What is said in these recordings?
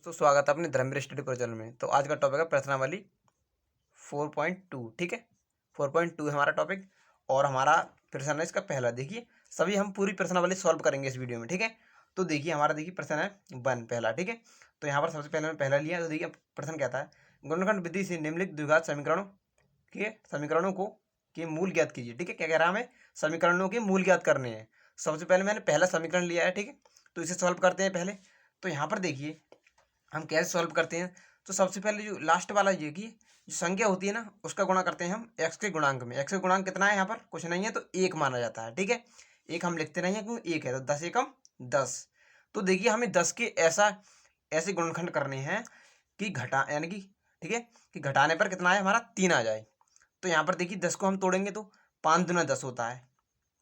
तो स्वागत है अपने धर्मवीर स्टडी प्रो चैनल में। तो आज का टॉपिक है प्रश्नावली 4.2। ठीक है, 4.2 है हमारा टॉपिक और हमारा प्रश्न है इसका पहला। देखिए सभी हम पूरी प्रश्नावली सॉल्व करेंगे इस वीडियो में। ठीक है, तो देखिए हमारा देखिए प्रश्न है 1 पहला। ठीक है, तो यहाँ पर सबसे पहले मैं पहला लिया। तो देखिए प्रश्न कहता है गुणनखंड विधि से निम्नलिखित द्विघात समीकरणों को के मूल ज्ञात कीजिए। ठीक है, क्या कह रहा है हमें? समीकरणों के मूल ज्ञात करने हैं। सबसे पहले मैंने पहला समीकरण लिया है। ठीक है, तो इसे सॉल्व करते हैं पहले। तो यहाँ पर देखिए हम कैसे सॉल्व करते हैं। तो सबसे पहले जो लास्ट वाला ये की जो संख्या होती है ना, उसका गुणा करते हैं हम एक्स के गुणांक में। एक्स का गुणांक कितना है? यहाँ पर कुछ नहीं है तो एक माना जाता है। ठीक है, एक हम लिखते नहीं है क्योंकि एक है, तो 10 एकम 10। तो देखिए हमें 10 के ऐसे गुणनखंड करने हैं कि घटा यानी कि ठीक है कि घटाने पर कितना है हमारा 3 आ जाए। तो यहाँ पर देखिए 10 को हम तोड़ेंगे तो 5 दूना 10 होता है।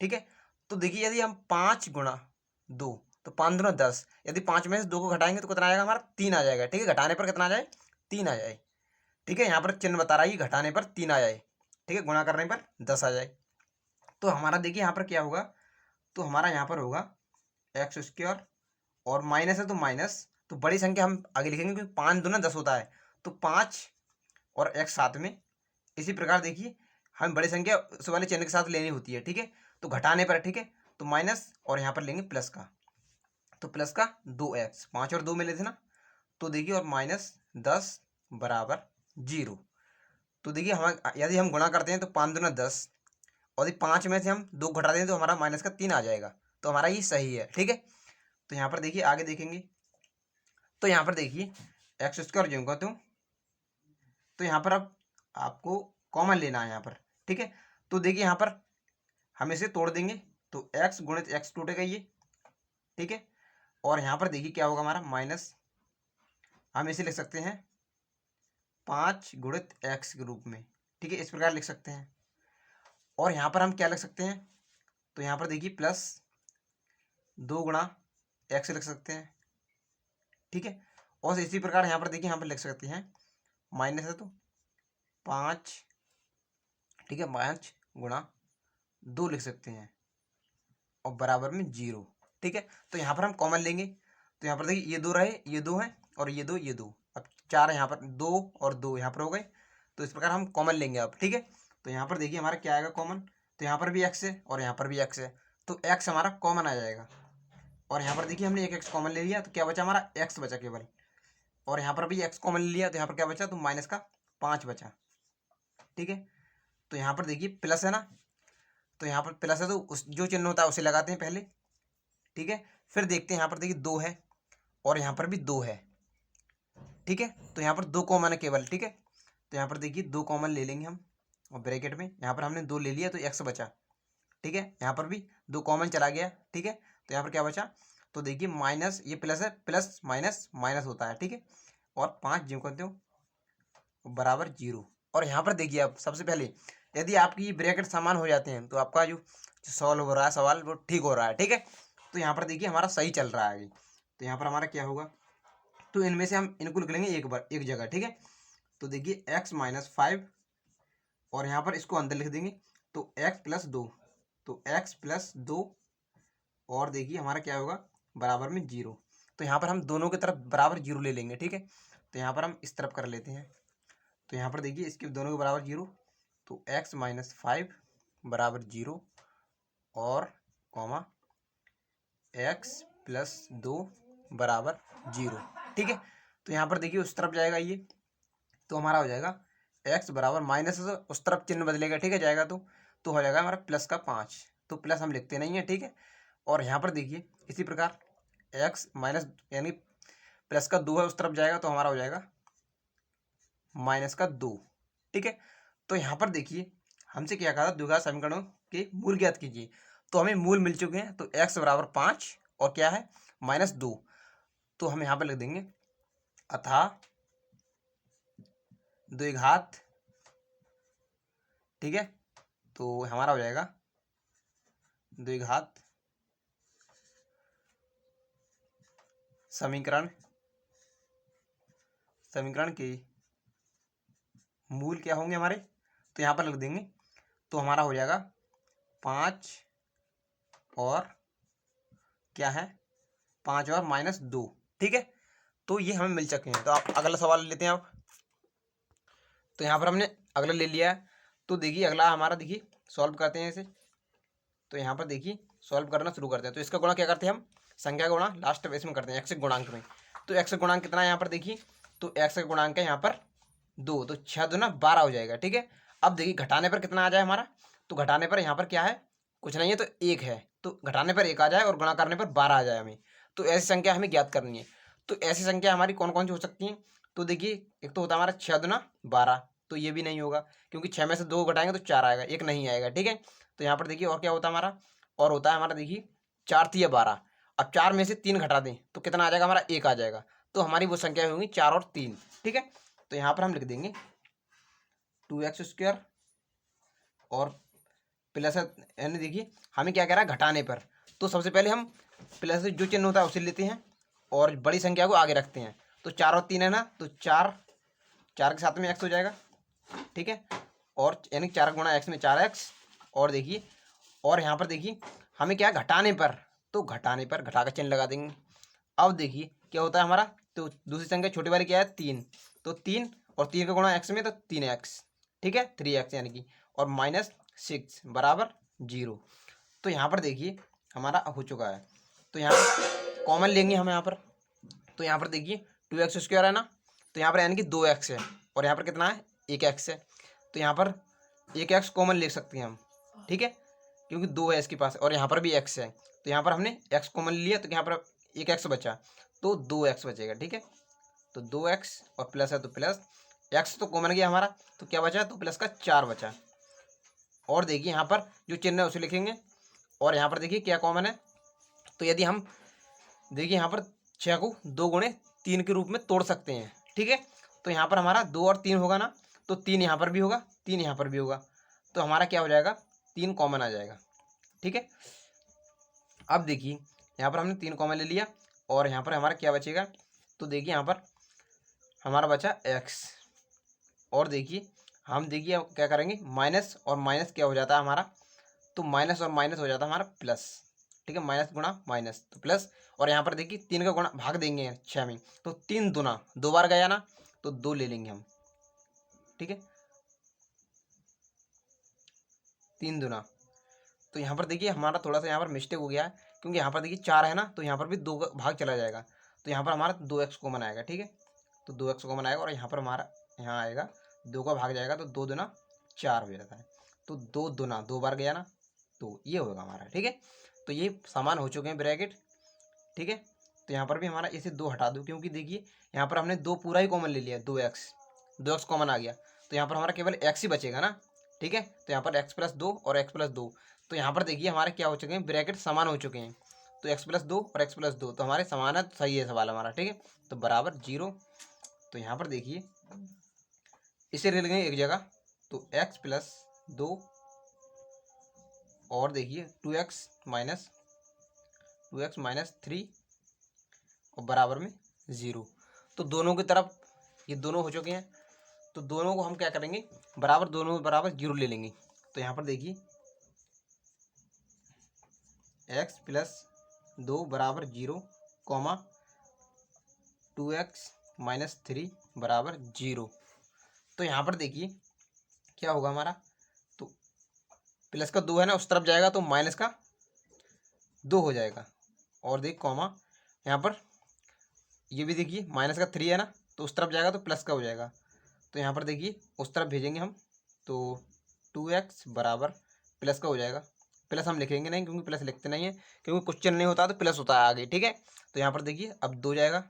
ठीक है, तो देखिए यदि हम 5 गुणा 2 तो 5 दूना 10। यदि 5 में से 2 को घटाएंगे तो कितना आएगा? हमारा 3 आ जाएगा। ठीक है, घटाने पर कितना आ जाए? 3 आ जाए। ठीक है, यहाँ पर चिन्ह बता रहा है घटाने पर 3 आ जाए। ठीक है, गुणा करने पर 10 आ जाए। तो हमारा देखिए यहाँ पर क्या होगा? तो हमारा यहाँ पर होगा एक्स स्क्वायर और माइनस है तो माइनस, तो बड़ी संख्या हम आगे लिखेंगे क्योंकि 5 दूना 10 होता है। तो 5 और एक्स साथ में। इसी प्रकार देखिए हम बड़ी संख्या उस वाले चिन्ह के साथ लेनी होती है। ठीक है, तो घटाने पर ठीक है तो माइनस और यहाँ पर लेंगे प्लस का। तो प्लस का 2x, 5 और 2 मिले थे ना, तो देखिए और माइनस 10 बराबर 0। तो देखिए हम यदि हम गुणा करते हैं तो 5 दूना 10 और यदि 5 में से हम 2 घटा दें तो हमारा माइनस का 3 आ जाएगा। तो हमारा ये सही है। ठीक है, तो यहाँ पर देखिए आगे देखेंगे। तो यहाँ पर देखिए एक्स स्क्वायर जो होगा तो यहाँ पर अब आपको कॉमन लेना है यहाँ पर। ठीक है, तो देखिए यहाँ पर हम इसे तोड़ देंगे तो एक्स गुणित एक्स टूटेगा ये। ठीक है, और यहाँ पर देखिए क्या होगा हमारा माइनस, हम इसे लिख सकते हैं 5 गुणित एक्स के रूप में। ठीक है, इस प्रकार लिख सकते हैं। और यहाँ पर हम क्या लिख सकते हैं? तो यहाँ पर देखिए प्लस 2 गुणा एक्स लिख सकते हैं। ठीक है, और इसी प्रकार यहाँ पर देखिए यहाँ पर लिख सकते हैं माइनस है तो 5। ठीक है, 5 गुणा 2 लिख सकते हैं और बराबर में 0। ठीक है, तो यहाँ पर हम कॉमन लेंगे तो यहाँ पर देखिए ये 2 रहे, ये 2 है और ये 2 ये 2। अब 4 यहाँ पर 2 और 2 यहाँ पर हो गए। तो इस प्रकार हम कॉमन लेंगे अब। ठीक है, तो यहाँ पर देखिए हमारा क्या आएगा कॉमन। तो यहाँ पर भी एक्स है और यहाँ पर भी एक्स है, तो एक्स हमारा कॉमन आ जाएगा। और यहाँ पर देखिए हमने एक एक्स कॉमन ले लिया तो क्या बचा? हमारा एक्स बचा केवल। और यहाँ पर भी एक्स कॉमन ले लिया तो यहाँ पर क्या बचा? तो माइनस का 5 बचा। ठीक है, तो यहाँ पर देखिए प्लस है ना, तो यहाँ पर प्लस है तो उस जो चिन्ह होता है उसे लगाते हैं पहले। ठीक है, फिर देखते हैं यहाँ पर देखिए 2 है और यहाँ पर भी 2 है। ठीक है, तो यहाँ पर 2 कॉमन है केवल। ठीक है, तो यहाँ पर देखिए 2 कॉमन ले लेंगे हम और ब्रैकेट में यहाँ पर हमने 2 ले लिया तो एक्स बचा। ठीक है, यहाँ पर भी 2 कॉमन चला गया। ठीक है, तो यहाँ पर क्या बचा? तो देखिए माइनस, ये प्लस है, प्लस माइनस माइनस होता है। ठीक है, और 5 जो करते हो बराबर 0। और यहाँ पर देखिए अब सबसे पहले यदि आपकी ब्रैकेट समान हो जाते हैं तो आपका जो सॉल्व हो रहा है सवाल वो ठीक हो रहा है। ठीक है, तो यहाँ पर देखिए हमारा सही चल रहा है अभी। तो यहाँ पर हमारा क्या होगा? तो इनमें से हम इनको लिख लेंगे एक बार एक जगह। ठीक है, तो देखिए एक्स माइनस 5 और यहाँ पर इसको अंदर लिख देंगे तो एक्स प्लस 2। तो एक्स प्लस 2 और देखिए हमारा क्या होगा? बराबर में 0। तो यहाँ पर हम दोनों की तरफ बराबर 0 ले लेंगे। ठीक है, तो यहाँ पर हम इस तरफ कर लेते हैं। तो यहाँ पर देखिए इसके दोनों के बराबर 0, तो एक्स माइनस 5 बराबर 0 और कॉमा एक्स प्लस 2 बराबर 0। ठीक है, तो यहाँ पर देखिए उस तरफ जाएगा ये, तो हमारा हो जाएगा एक्स बराबर माइनस से उस तरफ चिन्ह बदलेगा। ठीक है, जाएगा तो हो जाएगा हमारा प्लस का 5। तो प्लस हम लिखते नहीं है। ठीक है, और यहाँ पर देखिए इसी प्रकार एक्स माइनस यानी प्लस का 2 है उस तरफ जाएगा तो हमारा हो जाएगा माइनस का 2। ठीक है, तो यहाँ पर देखिए हमसे क्या कहा था? द्विघात समीकरणों के मूल ज्ञात कीजिए। तो हमें मूल मिल चुके हैं, तो एक्स बराबर 5 और क्या है? -2। तो हम यहाँ पर लिख देंगे अतः द्विघात। ठीक है, तो हमारा हो जाएगा द्विघात समीकरण के मूल क्या होंगे हमारे? तो यहाँ पर लिख देंगे तो हमारा हो जाएगा 5 और क्या है? 5 और -2। ठीक है, तो ये हमें मिल चुके हैं। तो आप अगला सवाल लेते हैं आप। तो यहाँ पर हमने अगला ले लिया है। तो देखिए अगला हमारा, देखिए सॉल्व करते हैं इसे। तो यहाँ पर देखिए सॉल्व करना शुरू करते हैं। तो इसका गुणा क्या करते हैं हम, संख्या का गुणा लास्ट बेस में करते हैं, एक्स के गुणांक में। तो एक्स का गुणांक कितना है यहाँ पर देखिए, तो एक्स का गुणांक है यहाँ पर 2, तो 6 दूना 12 हो जाएगा। ठीक है, अब देखिए घटाने पर कितना आ जाए हमारा, तो घटाने पर यहाँ पर क्या है, कुछ नहीं है, तो 1 है। तो घटाने पर 1 आ जाए और गुणा करने पर 12 आ जाए हमें। तो ऐसी संख्या हमें ज्ञात करनी है। तो ऐसी संख्या हमारी कौन कौन सी हो सकती हैं, तो देखिए एक तो होता है हमारा 6 दूना 12, तो ये भी नहीं होगा क्योंकि 6 में से 2 घटाएंगे तो 4 आएगा, एक नहीं आएगा। ठीक है, तो यहाँ पर देखिए और क्या होता है हमारा, और होता है हमारा देखिए 4 तिया 12। अब 4 में से 3 घटा दें तो कितना आ जाएगा हमारा, 1 आ जाएगा। तो हमारी वो संख्या होंगी 4 और 3। ठीक है, तो यहाँ पर हम लिख देंगे 2x² और प्लस, यानी देखिए हमें क्या कह रहा है घटाने पर। तो सबसे पहले हम प्लस जो चिन्ह होता है उसे लेते हैं और बड़ी संख्या को आगे रखते हैं। तो 4 और 3 है ना, तो 4 के साथ में x हो जाएगा। ठीक है, और यानी 4 गुणा x में 4x। और देखिए, और यहाँ पर देखिए हमें क्या है घटाने पर, तो घटाने पर घटा का चिन्ह लगा देंगे। अब देखिए क्या होता है हमारा, तो दूसरी संख्या छोटी वाली क्या है 3, तो 3 और 3 का गुणा x में तो 3x। ठीक है, 3x यानी कि, और -6 बराबर 0। तो यहाँ पर देखिए हमारा हो चुका है। तो यहाँ पर कॉमन लेंगे हम यहाँ पर। तो यहाँ पर देखिए 2x² है ना, तो यहाँ पर यानी कि 2x है, और यहाँ पर कितना है 1x है। तो यहाँ पर 1x कॉमन ले सकते हैं हम। ठीक है, क्योंकि 2 है इसके पास और यहाँ पर भी x है। तो यहाँ पर हमने x कॉमन लिया, तो यहाँ पर 1x बचा, तो 2x बचेगा। ठीक है, तो 2x और प्लस है तो प्लस, x तो कॉमन गया हमारा, तो क्या बचा, तो प्लस का 4 बचा। और देखिए यहाँ पर जो चिन्ह है उसे लिखेंगे, और यहाँ पर देखिए क्या कॉमन है, तो यदि हम देखिए यहाँ पर 6 को 2 गुणे 3 के रूप में तोड़ सकते हैं। ठीक है, तो यहाँ पर हमारा 2 और 3 होगा ना, तो 3 यहाँ पर भी होगा, 3 यहाँ पर भी होगा, तो हमारा क्या हो जाएगा, 3 कॉमन आ जाएगा। ठीक है, अब देखिए यहाँ पर हमने 3 कॉमन ले लिया, और यहाँ पर हमारा क्या बचेगा, तो देखिए यहाँ पर हमारा बचा x। और देखिए हम देखिए अब क्या करेंगे, माइनस और माइनस क्या हो जाता है हमारा, तो माइनस और माइनस हो जाता है हमारा प्लस। ठीक है, माइनस गुणा माइनस तो प्लस, और यहाँ पर देखिए 3 का गुणा भाग देंगे 6 में, तो 3 दूना 2 बार गया ना, तो 2 ले लेंगे हम। ठीक है, 3 दूना, तो यहाँ पर देखिए हमारा थोड़ा सा यहाँ पर मिस्टेक हो गया है, क्योंकि यहाँ पर देखिए 4 है ना, तो यहाँ पर भी 2 का भाग चला जाएगा, तो यहाँ पर हमारा 2x कॉमन आएगा। ठीक है, तो 2x कॉमन आएगा, और यहाँ पर हमारा यहाँ आएगा 2 का भाग जाएगा, तो 2 दूना 4 हो जाता है, तो 2 दूना 2 बार गया ना, तो ये होगा हमारा। ठीक है, तो ये समान हो चुके हैं ब्रैकेट। ठीक है, तो यहाँ पर भी हमारा इसे 2 हटा दो, क्योंकि देखिए यहाँ पर हमने 2 पूरा ही कॉमन ले लिया, 2x कॉमन आ गया, तो यहाँ पर हमारा केवल x ही बचेगा ना। ठीक है, तो यहाँ पर x+2 और x+2, तो यहाँ पर देखिए हमारे क्या हो चुके हैं, ब्रैकेट समान हो चुके हैं, तो x+2 और x+2 तो हमारे समान है, सही है सवाल हमारा। ठीक है, तो बराबर 0। तो यहाँ पर देखिए इसे ले लेंगे एक जगह, तो x+2 और देखिए 2x-3 और बराबर में 0। तो दोनों की तरफ ये दोनों हो चुके हैं, तो दोनों को हम क्या करेंगे, बराबर दोनों बराबर 0 ले लेंगे। तो यहाँ पर देखिए x+2 बराबर 0, 2x-3 बराबर 0। तो यहाँ पर देखिए क्या होगा हमारा, तो प्लस का 2 है ना, उस तरफ जाएगा तो माइनस का 2 हो जाएगा, और देख कॉमा यहाँ पर ये भी देखिए माइनस का 3 है ना, तो उस तरफ जाएगा तो प्लस का हो जाएगा, तो यहाँ पर देखिए उस तरफ भेजेंगे हम, तो 2x बराबर प्लस का हो जाएगा। प्लस हम लिखेंगे नहीं, क्योंकि प्लस लिखते नहीं है, क्योंकि क्वेश्चन नहीं होता तो प्लस होता है आगे। ठीक है, तो यहाँ पर देखिए अब 2 जाएगा,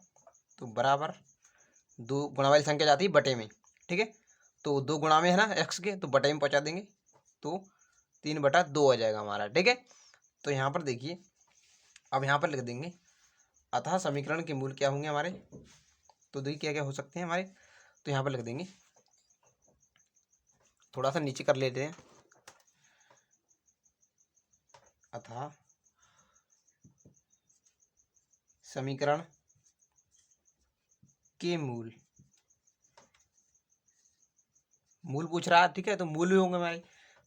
तो बराबर 2 गुणा वाली संख्या जाती है बटे में। ठीक है, तो 2 गुणा में है ना x के, तो बटे में पहुँचा देंगे, तो 3/2 आ जाएगा हमारा। ठीक है, तो यहाँ पर देखिए अब यहाँ पर लिख देंगे, अतः समीकरण के मूल क्या होंगे हमारे, तो देखिए क्या क्या हो सकते हैं हमारे, तो यहाँ पर लिख देंगे, थोड़ा सा नीचे कर लेते हैं, अतः समीकरण के मूल पूछ रहा है। ठीक है, तो मूल भी होंगे हमारे,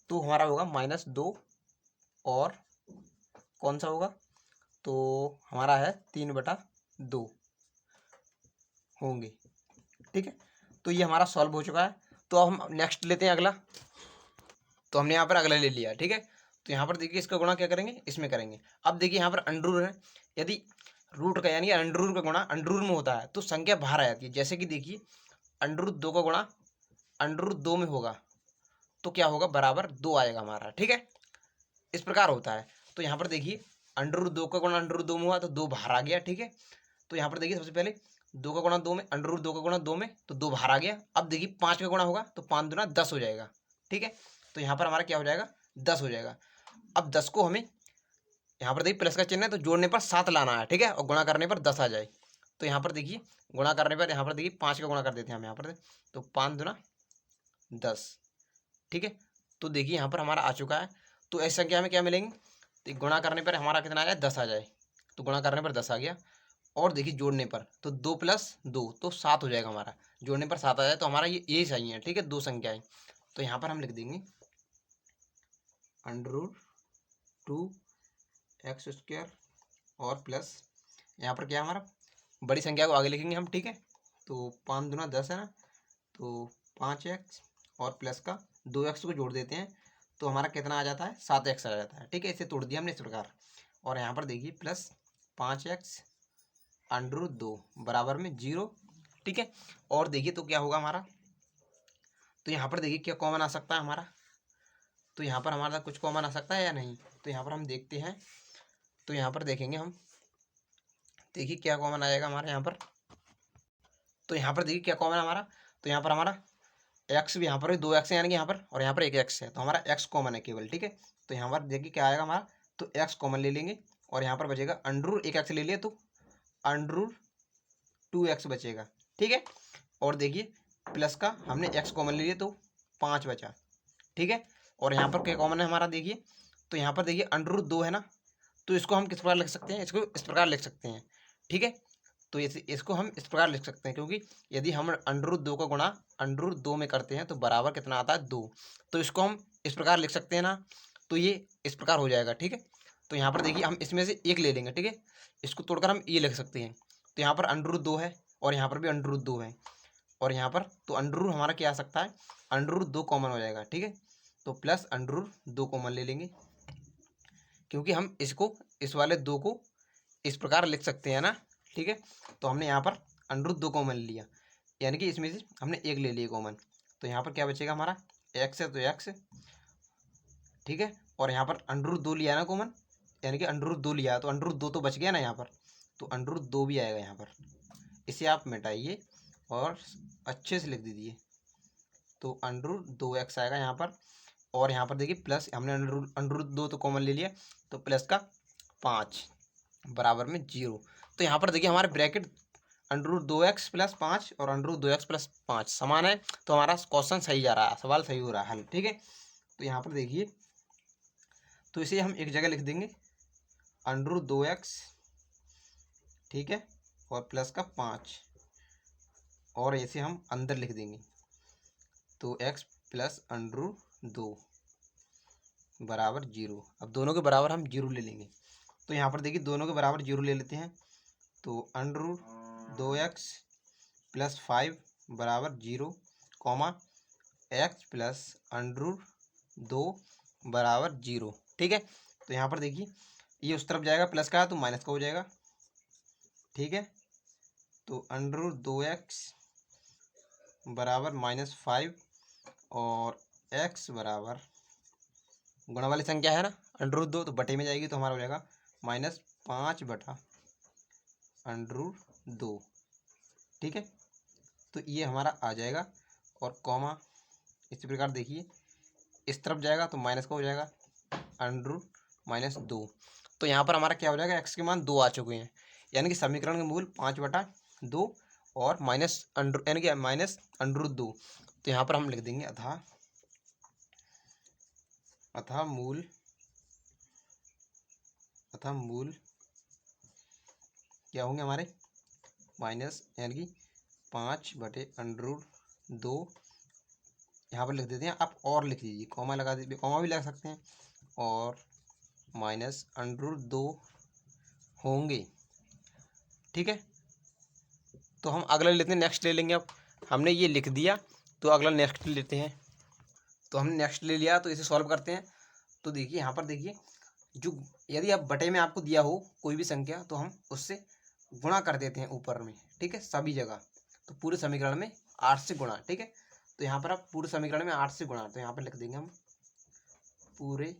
तो हमारा होगा -2, और कौन सा होगा, तो हमारा है 3/2। होंगे। ठीक है, तो ये हमारा सॉल्व हो चुका है। तो अब हम नेक्स्ट लेते हैं अगला। तो हमने यहाँ पर अगला ले लिया। ठीक है, तो यहाँ पर देखिए इसका गुणा क्या करेंगे, इसमें करेंगे। अब देखिए यहाँ पर अंडर है, यदि रूट का यानी अंडर का गुणा अंडर में होता है तो संख्या बाहर आ जाती है। जैसे कि देखिए अंडर 2 का गुणा अंडर 2 में होगा तो क्या होगा, बराबर 2 आएगा हमारा। ठीक है, इस प्रकार होता है। तो यहाँ पर देखिए अंडर 2 का गुणा अंडर 2 में हुआ तो 2 बाहर आ गया। ठीक है, तो यहाँ पर देखिए सबसे पहले 2 का गुणा 2 में, अंडर 2 का गुणा 2 में तो 2 बाहर आ गया। अब देखिए 5 का गुणा होगा तो 5 दूना 10 हो जाएगा। ठीक है, तो यहाँ पर हमारा क्या हो जाएगा, 10 हो जाएगा। अब 10 को हमें यहाँ पर देखिए प्लस का चिन्ह है तो जोड़ने पर 7 लाना है। ठीक है, और गुणा करने पर 10 आ जाए। तो यहाँ पर देखिए गुणा करने पर यहाँ पर देखिए 5 का गुणा कर देते हैं हम यहाँ पर, तो 5 दूना 10। ठीक है, तो देखिए यहाँ पर हमारा आ चुका है। तो ऐसी संख्या में क्या मिलेंगे, तो गुणा करने पर हमारा कितना आ जाए, 10 आ जाए। तो गुणा करने पर 10 आ गया। और देखिए जोड़ने पर तो 2 + 2 तो 7 हो जाएगा हमारा। जोड़ने पर 7 आ जाए तो हमारा ये यही सही है। ठीक है, दो संख्याएं। तो यहाँ पर हम लिख देंगे √2x² और प्लस यहाँ पर क्या हमारा बड़ी संख्या को आगे लिखेंगे हम। ठीक है, तो 5 दूना 10 है ना, तो 5x और प्लस का 2x को जोड़ देते हैं तो हमारा कितना आ जाता है, 7x आ जाता है। ठीक है, इसे तोड़ दिया हमने इस प्रकार। और यहाँ पर देखिए प्लस 5x √2 बराबर में 0। ठीक है, और देखिए तो क्या होगा हमारा, तो यहाँ पर देखिए क्या कॉमन आ सकता है हमारा, तो यहाँ पर हमारा कुछ कॉमन आ सकता है या नहीं, तो यहाँ पर हम देखते हैं। तो यहाँ पर देखेंगे हम, देखिए क्या कॉमन आएगा हमारे यहाँ पर। तो यहाँ पर देखिए क्या कॉमन है हमारा, तो यहाँ पर हमारा एक्स भी यहाँ पर 2x है यानी कि यहाँ पर, और यहाँ पर 1x है तो हमारा x कॉमन है केवल। ठीक है, तो यहाँ पर देखिए क्या आएगा हमारा, तो x कॉमन ले लेंगे और यहाँ पर बचेगा अंडर 1x ले लिए तो अंडर 2x बचेगा। ठीक है, और देखिए प्लस का हमने x कॉमन ले लिया तो 5 बचा। ठीक है, और यहाँ पर क्या कॉमन है हमारा, देखिए तो यहाँ पर देखिए अंडर 2 है ना, तो इसको हम किस प्रकार लिख सकते हैं, इसको इस प्रकार लिख सकते हैं। ठीक है, तो इसको हम इस प्रकार लिख सकते हैं, क्योंकि यदि हम अंडर 2 का गुणा अंडर 2 में करते हैं तो बराबर कितना आता है, 2। तो इसको हम इस प्रकार लिख सकते हैं ना, तो ये इस प्रकार हो जाएगा। ठीक है, तो यहाँ पर देखिए हम इसमें से एक ले लेंगे। ठीक है, इसको तोड़कर हम ये लिख सकते हैं। तो यहाँ पर अंडर 2 है और यहाँ पर भी अंडर 2 है और यहाँ पर तो अंडर हमारा क्या आ सकता है, अंडर 2 कॉमन हो जाएगा। ठीक है, तो प्लस अंडर 2 कॉमन ले लेंगे, क्योंकि हम इसको इस वाले 2 को इस प्रकार लिख सकते हैं ना। ठीक है, तो हमने यहाँ पर अंडर 2 कॉमन लिया, यानी कि इसमें से हमने एक ले लिया कॉमन। तो यहाँ पर क्या बचेगा हमारा, एक्स है तो एक्स। ठीक है, और यहाँ पर अंडर 2 लिया ना कॉमन, यानी कि अंडर 2 लिया तो अंडर 2 तो बच गया ना यहाँ पर, तो अंडर 2 भी आएगा यहाँ पर। इसे आप मिटाइए और अच्छे से लिख दीजिए, तो अंडर 2x आएगा यहाँ पर। और यहाँ पर देखिए प्लस हमने अंडर 2 तो कॉमन ले लिया, तो प्लस का 5 बराबर में 0। तो यहाँ पर देखिए हमारे ब्रैकेट अंडर 2x + 5 और अंडर 2x + 5 समान है, तो हमारा क्वेश्चन सही जा रहा है, सवाल सही हो रहा है हल। ठीक है, तो यहाँ पर देखिए तो इसे हम एक जगह लिख देंगे अंडर 2x, ठीक है, और प्लस का 5, और इसे हम अंदर लिख देंगे तो x + अंडर 2 बराबर 0। अब दोनों के बराबर हम 0 ले लेंगे, तो यहाँ पर देखिए दोनों के बराबर 0 ले लेते हैं, तो अंडर 2x + 5 बराबर 0, कॉमा x + अंडर 2 बराबर 0। ठीक है, तो यहाँ पर देखिए ये उस तरफ जाएगा प्लस का तो माइनस का हो जाएगा। ठीक है, तो अंडर 2x बराबर -5 और x बराबर गुणा वाली संख्या है ना अंडर 2 तो बटे में जाएगी, तो हमारा हो जाएगा -5 बटा अंडर 2। ठीक है, तो ये हमारा आ जाएगा, और कॉमा इसी प्रकार देखिए इस तरफ जाएगा तो माइनस का हो जाएगा अंडर -2। तो यहाँ पर हमारा क्या हो जाएगा, x के मान 2 आ चुके हैं, यानी कि समीकरण के मूल 5/2 और माइनस अंडर यानी कि -√2। तो यहाँ पर हम लिख देंगे अतः मूल क्या होंगे हमारे माइनस, यानी कि 5/√2। यहाँ पर लिख देते हैं, आप और लिख लीजिए, कॉमा लगा दीजिए, कॉमा भी लगा सकते हैं, और -√2 होंगे। ठीक है, तो हम अगला लेते हैं, नेक्स्ट ले लेंगे। अब हमने ये लिख दिया तो अगला नेक्स्ट लेते हैं। तो हमने नेक्स्ट ले लिया तो इसे सॉल्व करते हैं। तो देखिए यहाँ पर देखिए, जो यदि आप बटे में आपको दिया हो कोई भी संख्या तो हम उससे गुणा कर देते हैं ऊपर में, ठीक है, सभी जगह। तो पूरे समीकरण में 8 से गुणा, ठीक है। तो यहाँ पर आप पूरे समीकरण में 8 से गुणा, तो यहाँ पर लिख देंगे हम पूरे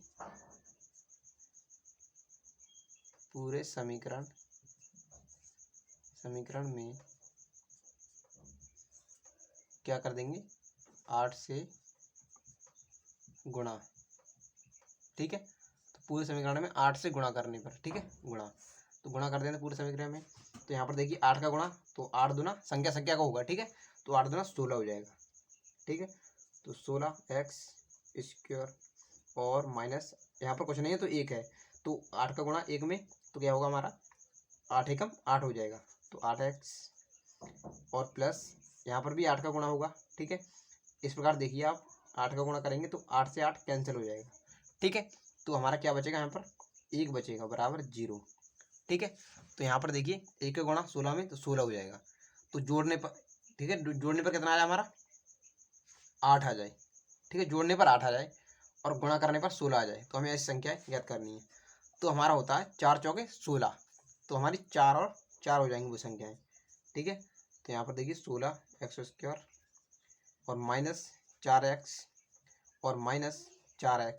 समीकरण में क्या कर देंगे, 8 से गुणा, ठीक है। तो पूरे समीकरण में 8 से गुणा करने पर, ठीक है, गुणा, तो गुणा कर देते पूरे समीकरण में। तो यहाँ पर देखिए 8 का गुणा, तो 8 दूना संख्या का होगा, ठीक है। तो 8 दूना 16 हो जाएगा, ठीक है। तो 16x² और माइनस, यहाँ पर कुछ नहीं है तो 1 है, तो 8 का गुणा 1 में, तो क्या होगा हमारा 8 एकम 8 हो जाएगा, तो 8x और प्लस यहाँ पर भी 8 का गुणा होगा, ठीक है। इस प्रकार देखिए आप 8 का गुणा करेंगे तो 8 से 8 कैंसिल हो जाएगा, ठीक है। तो हमारा क्या बचेगा, यहाँ पर 1 बचेगा बराबर 0, ठीक है। तो यहाँ पर देखिए 1 का गुणा 16 में तो 16 हो जाएगा। तो जोड़ने पर, ठीक है, जोड़ने पर कितना आ जाए हमारा 8 आ जाए, ठीक है, जोड़ने पर 8 आ जाए और गुणा करने पर 16 आ जाए। तो हमें ऐसी संख्याएं ज्ञात करनी है। तो हमारा होता है 4 चौके 16, तो हमारी 4 और 4 हो जाएंगी वो संख्याएं, ठीक है। तो यहाँ पर देखिए 16x² और माइनस 4x और माइनस 4x,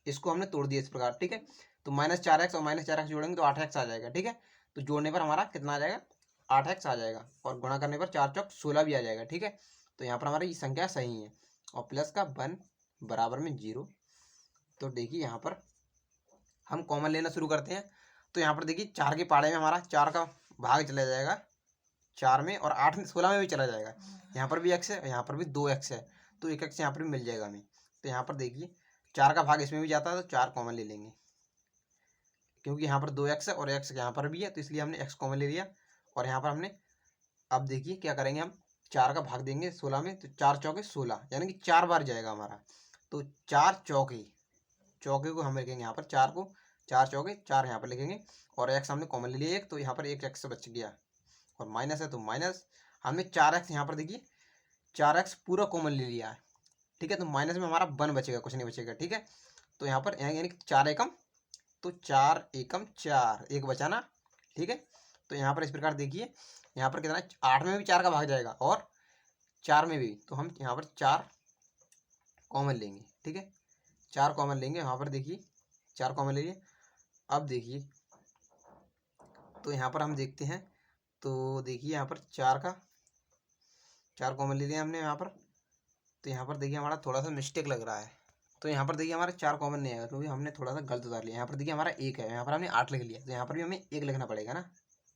इसको हमने तोड़ दिया इस प्रकार, ठीक है। तो -4x और -4x जोड़ेंगे तो 8x आ जाएगा, ठीक है। तो जोड़ने पर हमारा कितना आ जाएगा, 8x आ जाएगा और गुणा करने पर 4 चौक 16 भी आ जाएगा, ठीक है। तो यहाँ पर हमारी ये संख्या सही है और प्लस का 1 बराबर में 0। तो देखिए यहाँ पर हम कॉमन लेना शुरू करते हैं। तो यहाँ पर देखिए 4 के पाड़े में हमारा 4 का भाग चला जाएगा 4 में, और 8 में 16 में भी चला जाएगा। यहाँ पर भी x है, यहाँ पर भी 2x है, तो 1x यहाँ पर भी मिल जाएगा हमें। तो यहाँ पर देखिए 4 का भाग इसमें भी जाता है तो 4 कॉमन ले लेंगे, क्योंकि यहाँ पर 2x है और x यहाँ पर भी है, तो इसलिए हमने x कॉमन ले लिया। और यहाँ पर हमने, अब देखिए क्या करेंगे, हम 4 का भाग देंगे 16 में, तो 4 चौके 16, यानी कि 4 बार जाएगा हमारा। तो 4 चौके, चौके को हम लिखेंगे यहाँ पर 4 को, 4 चौके 4 यहाँ पर लिखेंगे, और x हमने कॉमन ले लिया एक, तो यहाँ पर एक x बच गया, और माइनस है तो माइनस, हमने 4x यहाँ पर देखिए 4x पूरा कॉमन ले लिया है, ठीक है। तो माइनस में हमारा 1 बचेगा, कुछ नहीं बचेगा, ठीक है। तो यहाँ पर यानी 4 एकम, तो 4 एकम 4, एक बचाना, ठीक है। तो यहाँ पर इस प्रकार देखिए, यहाँ पर कितना, 8 में भी 4 का भाग जाएगा और 4 में भी, तो हम यहाँ पर 4 कॉमन लेंगे, ठीक है, 4 कॉमन लेंगे। यहाँ पर देखिए 4 कॉमन ले लिए। अब देखिए तो यहाँ पर हम देखते हैं, तो देखिए यहाँ पर 4 कॉमन ले लिया हमने यहाँ पर। तो यहाँ पर देखिए हमारा थोड़ा सा मिस्टेक लग रहा है। तो यहाँ पर देखिए हमारे 4 कॉमन नहीं आएगा, क्योंकि हमने थोड़ा सा गलत उतार लिया। यहाँ पर देखिए हमारा 1 है, यहाँ पर हमने 8 लिख लिया, तो यहाँ पर भी हमें 1 लिखना पड़ेगा ना,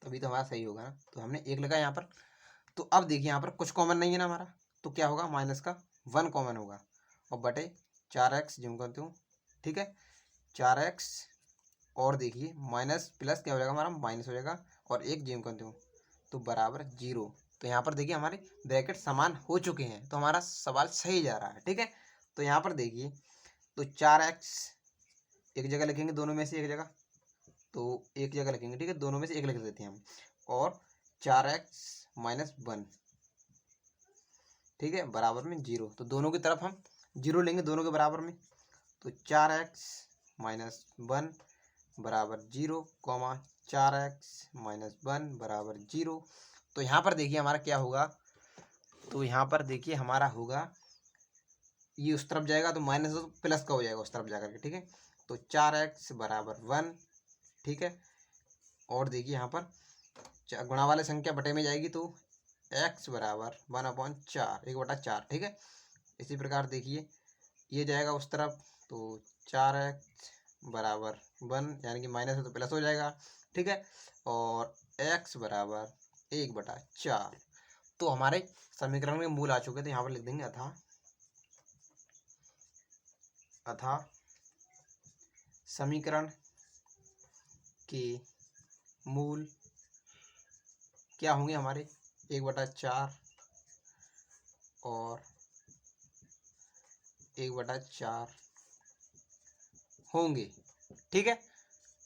तभी तो हमारा सही होगा ना। तो हमने 1 लिखा यहाँ पर। तो अब देखिए यहाँ पर कुछ कॉमन नहीं है ना हमारा, तो क्या होगा, माइनस का 1 कॉमन होगा, और बटे 4x जिम करते हूँ, ठीक है, 4x, और देखिए माइनस प्लस क्या हो जाएगा हमारा, माइनस हो जाएगा, और 1 जिम करते हूँ तो बराबर 0। तो यहाँ पर देखिए हमारे ब्रैकेट समान हो चुके हैं, तो हमारा सवाल सही जा रहा है, ठीक है। तो यहाँ पर देखिए, तो 4x एक जगह लिखेंगे, दोनों में से एक जगह, तो एक जगह लिखेंगे, ठीक है, दोनों में से एक लिख देते हैं हम, और 4x माइनस 1, ठीक है, बराबर में 0। तो दोनों की तरफ हम 0 लेंगे, दोनों के बराबर में। तो 4x माइनस 1 बराबर 0, 4x माइनस 1 बराबर 0। तो यहाँ पर देखिए हमारा क्या होगा, तो यहाँ पर देखिए हमारा होगा, ये उस तरफ जाएगा तो माइनस तो प्लस का हो जाएगा उस तरफ जाकर के, ठीक है। तो 4x बराबर 1, ठीक है। और देखिए यहाँ पर गुणा वाले संख्या बटे में जाएगी, तो x बराबर 1/4, 1/4, ठीक है। इसी प्रकार देखिए ये जाएगा उस तरफ, तो 4x बराबर 1, यानी कि माइनस है तो प्लस हो जाएगा, ठीक है, और x बराबर 1/4। तो हमारे समीकरण में मूल आ चुके थे, यहाँ पर लिख देंगे अतः समीकरण के मूल क्या होंगे हमारे, 1/4 और 1/4 होंगे, ठीक है।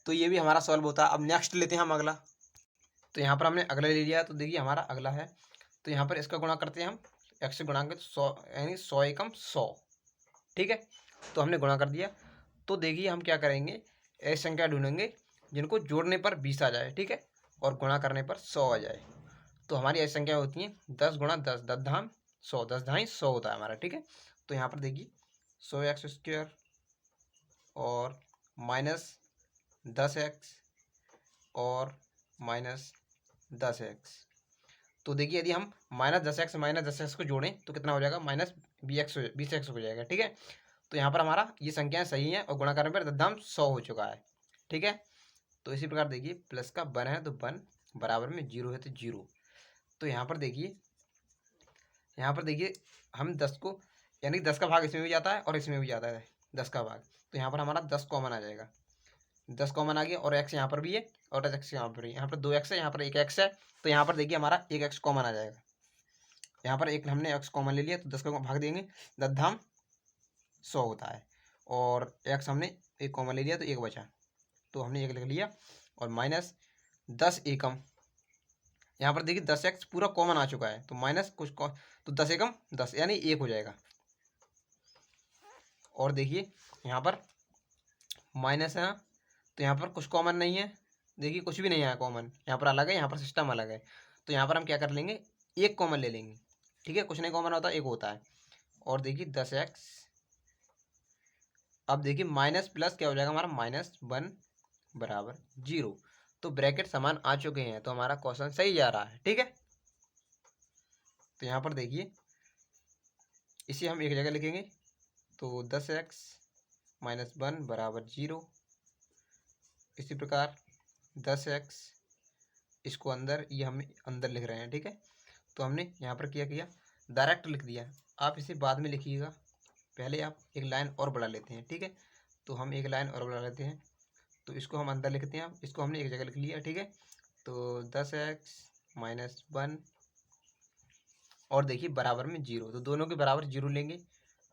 तो ये भी हमारा सॉल्व होता है। अब नेक्स्ट लेते हैं हम अगला। तो यहाँ पर हमने अगला ले लिया, तो देखिए हमारा अगला है, तो यहाँ पर इसका गुणा करते हैं हम, x से गुणा करते 100 यानी 100 एकम 100, ठीक है। तो हमने गुणा कर दिया। तो देखिए हम क्या करेंगे, ऐसी संख्या ढूंढेंगे जिनको जोड़ने पर 20 आ जाए, ठीक है, और गुणा करने पर 100 आ जाए। तो हमारी ऐसी संख्या होती है 10 गुणा 10, 10 धाम 100, 10 धाई 100 होता है हमारा, ठीक है। तो यहाँ पर देखिए 100x² और -10x और -10x। तो देखिए यदि हम -10x को जोड़ें तो कितना हो जाएगा, -20x हो जाएगा, ठीक है। तो यहाँ पर हमारा ये संख्याएं सही हैं और गुणा करने पर 10 धाम 100 हो चुका है, ठीक है। तो इसी प्रकार देखिए प्लस का 1 है तो 1 बराबर में 0 है तो 0। तो यहाँ पर देखिए हम 10 को, यानी 10 का भाग इसमें भी जाता है और इसमें भी जाता है 10 का भाग। तो यहाँ पर हमारा 10 कॉमन आ जाएगा, 10 कॉमन आ गया और x यहाँ पर भी है और x यहाँ पर भी, यहाँ पर 2x है, यहाँ पर 1x है। तो यहाँ पर देखिए हमारा 1x कॉमन आ जाएगा, यहाँ पर एक हमने x कॉमन ले लिया तो 10 का भाग देंगे 10 धाम 100 होता है, और x हमने एक कॉमन ले लिया तो 1 बचा, तो हमने 1 लिख लिया, और -10 एकम, यहाँ पर देखिए 10x पूरा कॉमन आ चुका है तो माइनस कुछ तो 10 एकम 10 यानी 1 हो जाएगा। और देखिए यहाँ पर माइनस है ना, तो यहाँ पर कुछ कॉमन नहीं है, देखिए कुछ भी नहीं है कॉमन, यहाँ पर अलग है, यहाँ पर सिस्टम अलग है। तो यहाँ पर हम क्या कर लेंगे, एक कॉमन ले लेंगे, ठीक है, कुछ नहीं कॉमन होता, एक होता है। और देखिए 10x, अब देखिए माइनस प्लस क्या हो जाएगा हमारा, -1 बराबर 0। तो ब्रैकेट समान आ चुके हैं तो हमारा क्वेश्चन सही जा रहा है, ठीक है। तो यहाँ पर देखिए इसे हम एक जगह लिखेंगे, तो 10x - 1 बराबर 0। इसी प्रकार 10x, इसको अंदर, ये हम अंदर लिख रहे हैं, ठीक है। तो हमने यहाँ पर क्या किया, डायरेक्ट लिख दिया। आप इसे बाद में लिखिएगा, पहले आप एक लाइन और बढ़ा लेते हैं, ठीक है। तो हम एक लाइन और बढ़ा लेते हैं, तो इसको हम अंदर लिखते हैं, इसको हमने एक जगह लिख लिया, ठीक है। तो 10x - 1 और देखिए बराबर में 0, तो दोनों के बराबर 0 लेंगे।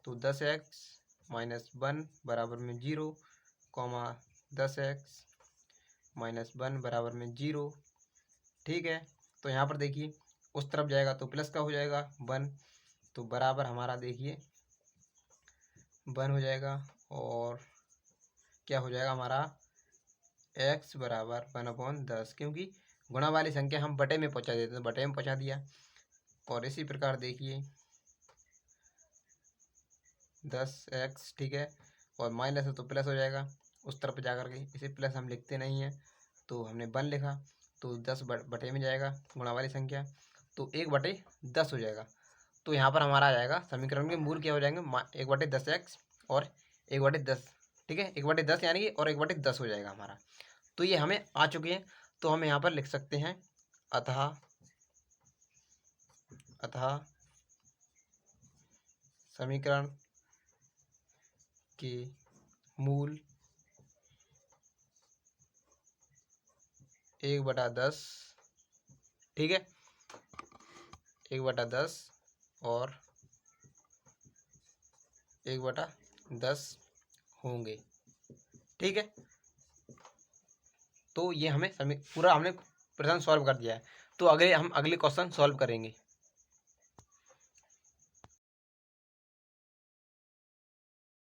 तो 10x - 1 बराबर में 0, 10x - 1 बराबर में 0, ठीक है। तो यहाँ पर देखिए उस तरफ जाएगा तो प्लस का हो जाएगा 1, तो बराबर हमारा देखिए 1 हो जाएगा, और क्या हो जाएगा हमारा x बराबर 1/10, क्योंकि गुणा वाली संख्या हम बटे में पहुँचा देते हैं, बटे में पहुँचा दिया। और इसी प्रकार देखिए 10x, ठीक है, और माइनस है तो प्लस हो जाएगा उस तरफ जा कर के, इसे प्लस हम लिखते नहीं हैं तो हमने 1 लिखा, तो 10 बटे में जाएगा गुणा वाली संख्या, तो 1/10 हो जाएगा। तो यहाँ पर हमारा आ जाएगा समीकरण के मूल क्या हो जाएंगे, 1/10x और 1/10, ठीक है, 1/10 यानी कि और 1/10 हो जाएगा हमारा। तो ये हमें आ चुके हैं, तो हम यहाँ पर लिख सकते हैं अतः समीकरण के मूल 1/10, ठीक है, 1/10 और 1/10 होंगे, ठीक है। तो ये हमें पूरा हमने प्रश्न सॉल्व कर दिया है। तो हम अगले क्वेश्चन सॉल्व करेंगे।